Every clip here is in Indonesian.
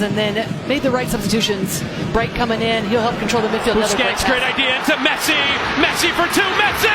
and then made the right substitutions. Bright coming in, he'll help control the midfield. Busquets, great idea to Messi. Messi for two, Messi!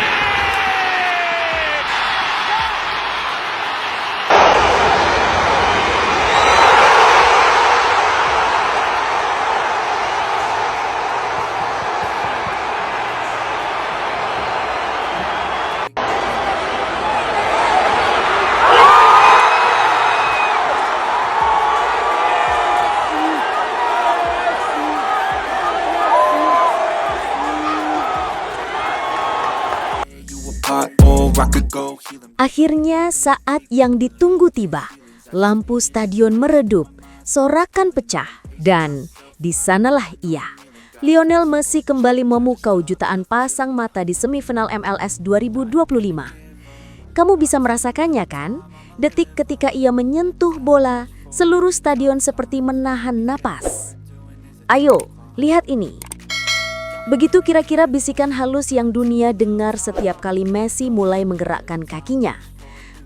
Akhirnya saat yang ditunggu tiba. Lampu stadion meredup, sorakan pecah, dan di sanalah ia. Lionel Messi kembali memukau jutaan pasang mata di semifinal MLS 2025. Kamu bisa merasakannya kan? Detik ketika ia menyentuh bola, seluruh stadion seperti menahan napas. Ayo, lihat ini. Begitu kira-kira bisikan halus yang dunia dengar setiap kali Messi mulai menggerakkan kakinya.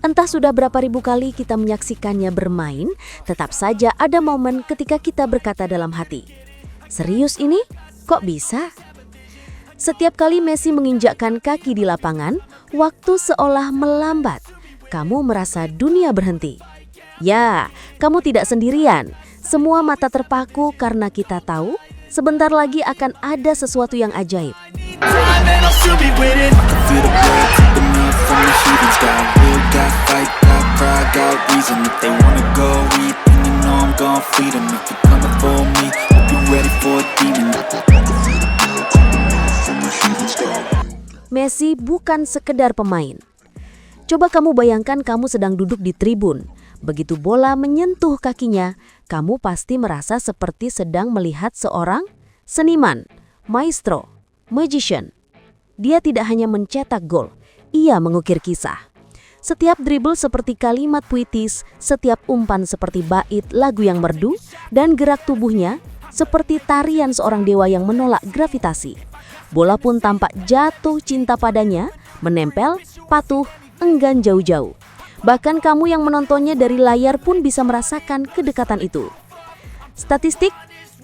Entah sudah berapa ribu kali kita menyaksikannya bermain, tetap saja ada momen ketika kita berkata dalam hati, "Serius ini? Kok bisa?" Setiap kali Messi menginjakkan kaki di lapangan, waktu seolah melambat. Kamu merasa dunia berhenti. Ya, kamu tidak sendirian. Semua mata terpaku karena kita tahu sebentar lagi akan ada sesuatu yang ajaib. Messi bukan sekedar pemain. Coba kamu bayangkan kamu sedang duduk di tribun. Begitu bola menyentuh kakinya, kamu pasti merasa seperti sedang melihat seorang seniman, maestro, magician. Dia tidak hanya mencetak gol, ia mengukir kisah. Setiap dribble seperti kalimat puitis, setiap umpan seperti bait lagu yang merdu, dan gerak tubuhnya seperti tarian seorang dewa yang menolak gravitasi. Bola pun tampak jatuh cinta padanya, menempel, patuh, enggan jauh-jauh. Bahkan kamu yang menontonnya dari layar pun bisa merasakan kedekatan itu. Statistik?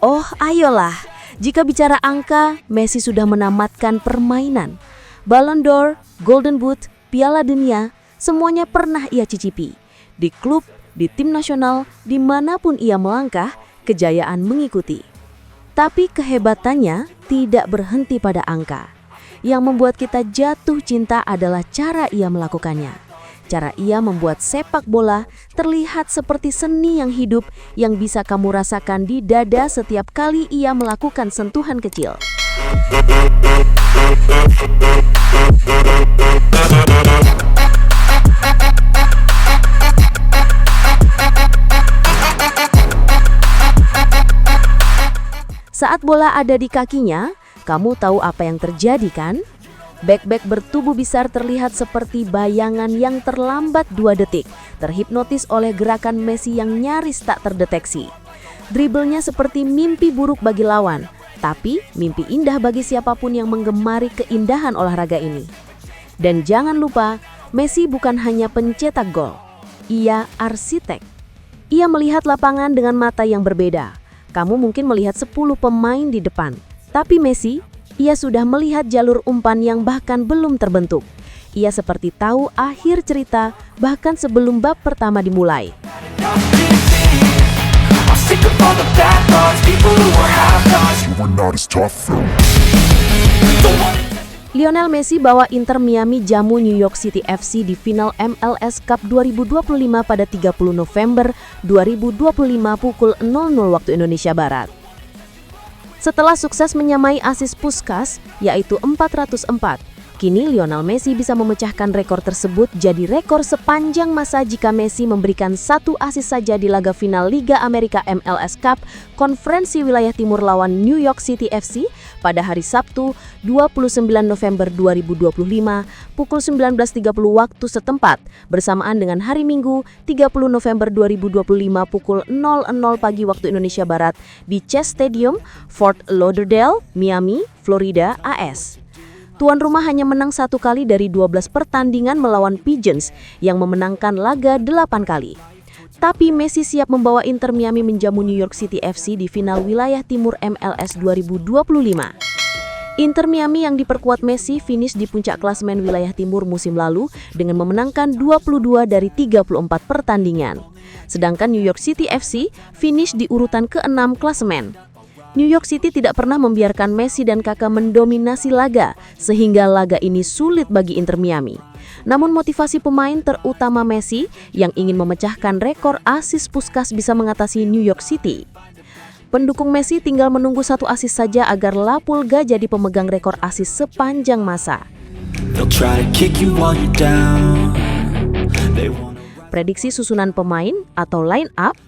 Oh, ayolah. Jika bicara angka, Messi sudah menamatkan permainan. Ballon d'Or, Golden Boot, Piala Dunia, semuanya pernah ia cicipi. Di klub, di tim nasional, dimanapun ia melangkah, kejayaan mengikuti. Tapi kehebatannya tidak berhenti pada angka. Yang membuat kita jatuh cinta adalah cara ia melakukannya. Cara ia membuat sepak bola terlihat seperti seni yang hidup yang bisa kamu rasakan di dada setiap kali ia melakukan sentuhan kecil. Saat bola ada di kakinya, kamu tahu apa yang terjadi kan? Back-back bertubuh besar terlihat seperti bayangan yang terlambat 2 detik, terhipnotis oleh gerakan Messi yang nyaris tak terdeteksi. Driblenya seperti mimpi buruk bagi lawan, tapi mimpi indah bagi siapapun yang menggemari keindahan olahraga ini. Dan jangan lupa, Messi bukan hanya pencetak gol, ia arsitek. Ia melihat lapangan dengan mata yang berbeda. Kamu mungkin melihat 10 pemain di depan, tapi Messi, ia sudah melihat jalur umpan yang bahkan belum terbentuk. Ia seperti tahu akhir cerita bahkan sebelum bab pertama dimulai. Lionel Messi bawa Inter Miami jamu New York City FC di final MLS Cup 2025 pada 30 November 2025 pukul 00 waktu Indonesia Barat. Setelah sukses menyamai asis Puskás, yaitu 404, kini Lionel Messi bisa memecahkan rekor tersebut jadi rekor sepanjang masa jika Messi memberikan 1 asis saja di laga final Liga Amerika MLS Cup Konferensi Wilayah Timur lawan New York City FC pada hari Sabtu 29 November 2025 pukul 19.30 waktu setempat bersamaan dengan hari Minggu 30 November 2025 pukul 00 pagi waktu Indonesia Barat di Chase Stadium, Fort Lauderdale, Miami, Florida, AS. Tuan rumah hanya menang 1 kali dari 12 pertandingan melawan Pigeons yang memenangkan laga 8 kali. Tapi Messi siap membawa Inter Miami menjamu New York City FC di final wilayah timur MLS 2025. Inter Miami yang diperkuat Messi finish di puncak klasemen wilayah timur musim lalu dengan memenangkan 22 dari 34 pertandingan. Sedangkan New York City FC finish di urutan ke-6 klasemen. New York City tidak pernah membiarkan Messi dan Kakak mendominasi laga, sehingga laga ini sulit bagi Inter Miami. Namun motivasi pemain terutama Messi yang ingin memecahkan rekor asis Puskás bisa mengatasi New York City. Pendukung Messi tinggal menunggu satu asis saja agar La Pulga jadi pemegang rekor asis sepanjang masa. Prediksi susunan pemain atau line up: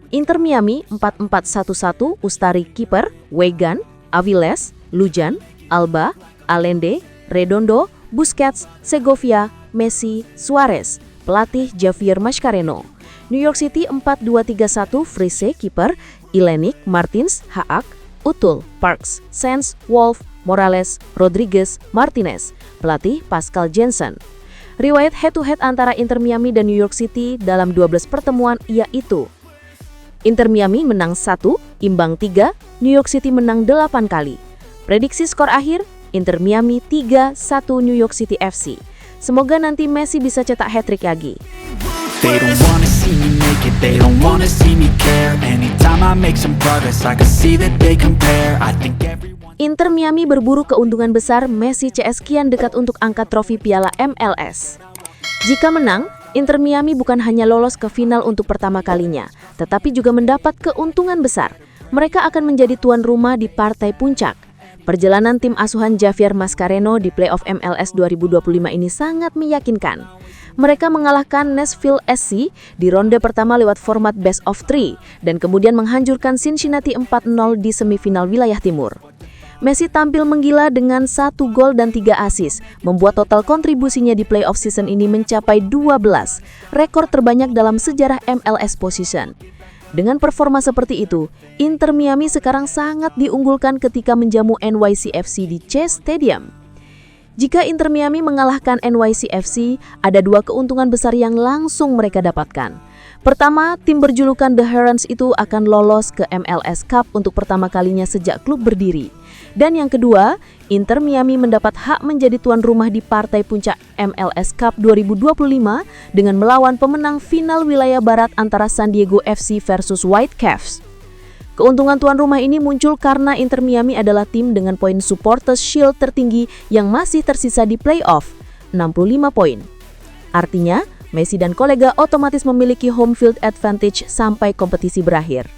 Inter Miami 4-4-1-1, Ustari kiper, Weigand, Aviles, Lujan, Alba, Allende, Redondo, Busquets, Segovia, Messi, Suarez. Pelatih Javier Mascherano. New York City 4-2-3-1, Frise kiper, Ilenik, Martins, Haak, Utul, Parks, Sands, Wolf, Morales, Rodriguez, Martinez. Pelatih Pascal Jensen. Riwayat head-to-head antara Inter Miami dan New York City dalam 12 pertemuan yaitu: Inter Miami menang 1, imbang 3, New York City menang 8 kali. Prediksi skor akhir: Inter Miami 3-1 New York City FC. Semoga nanti Messi bisa cetak hat-trick lagi. They don't wanna see me make it, they don't wanna see me care. Anytime I make some progress, I can see that they compare. I think everyone... Inter Miami berburu keuntungan besar, Messi CS kian dekat untuk angkat trofi Piala MLS. Jika menang, Inter Miami bukan hanya lolos ke final untuk pertama kalinya, tetapi juga mendapat keuntungan besar. Mereka akan menjadi tuan rumah di partai puncak. Perjalanan tim asuhan Javier Mascherano di playoff MLS 2025 ini sangat meyakinkan. Mereka mengalahkan Nashville SC di ronde pertama lewat format best of 3 dan kemudian menghancurkan Cincinnati 4-0 di semifinal wilayah timur. Messi tampil menggila dengan 1 gol dan 3 assist, membuat total kontribusinya di playoff season ini mencapai 12, rekor terbanyak dalam sejarah MLS position. Dengan performa seperti itu, Inter Miami sekarang sangat diunggulkan ketika menjamu NYCFC di Chase Stadium. Jika Inter Miami mengalahkan NYCFC, ada 2 keuntungan besar yang langsung mereka dapatkan. Pertama, tim berjulukan The Herons itu akan lolos ke MLS Cup untuk pertama kalinya sejak klub berdiri. Dan yang kedua, Inter Miami mendapat hak menjadi tuan rumah di partai puncak MLS Cup 2025 dengan melawan pemenang final wilayah barat antara San Diego FC versus Whitecaps. Keuntungan tuan rumah ini muncul karena Inter Miami adalah tim dengan poin Supporters Shield tertinggi yang masih tersisa di playoff, 65 poin. Artinya, Messi dan kolega otomatis memiliki home field advantage sampai kompetisi berakhir.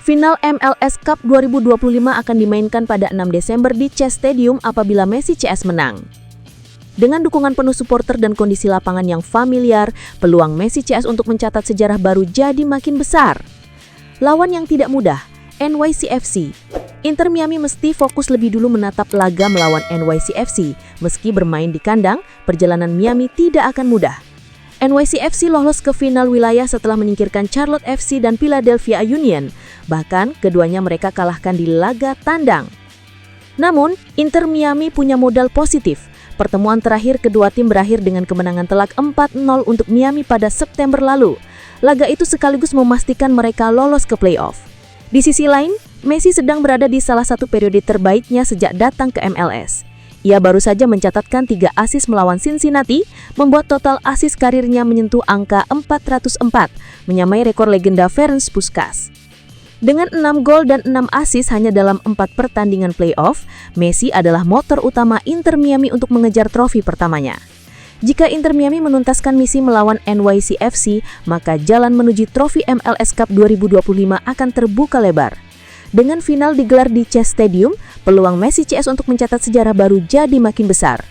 Final MLS Cup 2025 akan dimainkan pada 6 Desember di Chase Stadium apabila Messi CS menang. Dengan dukungan penuh supporter dan kondisi lapangan yang familiar, peluang Messi CS untuk mencatat sejarah baru jadi makin besar. Lawan yang tidak mudah, NYCFC. Inter Miami mesti fokus lebih dulu menatap laga melawan NYCFC. Meski bermain di kandang, perjalanan Miami tidak akan mudah. NYCFC lolos ke final wilayah setelah menyingkirkan Charlotte FC dan Philadelphia Union. Bahkan, keduanya mereka kalahkan di laga tandang. Namun, Inter Miami punya modal positif. Pertemuan terakhir kedua tim berakhir dengan kemenangan telak 4-0 untuk Miami pada September lalu. Laga itu sekaligus memastikan mereka lolos ke playoff. Di sisi lain, Messi sedang berada di salah satu periode terbaiknya sejak datang ke MLS. Ia baru saja mencatatkan 3 assist melawan Cincinnati, membuat total assist karirnya menyentuh angka 404, menyamai rekor legenda Ferenc Puskás. Dengan 6 gol dan 6 assist hanya dalam 4 pertandingan playoff, Messi adalah motor utama Inter Miami untuk mengejar trofi pertamanya. Jika Inter Miami menuntaskan misi melawan NYCFC, maka jalan menuju trofi MLS Cup 2025 akan terbuka lebar. Dengan final digelar di Chase Stadium, peluang Messi CS untuk mencatat sejarah baru jadi makin besar.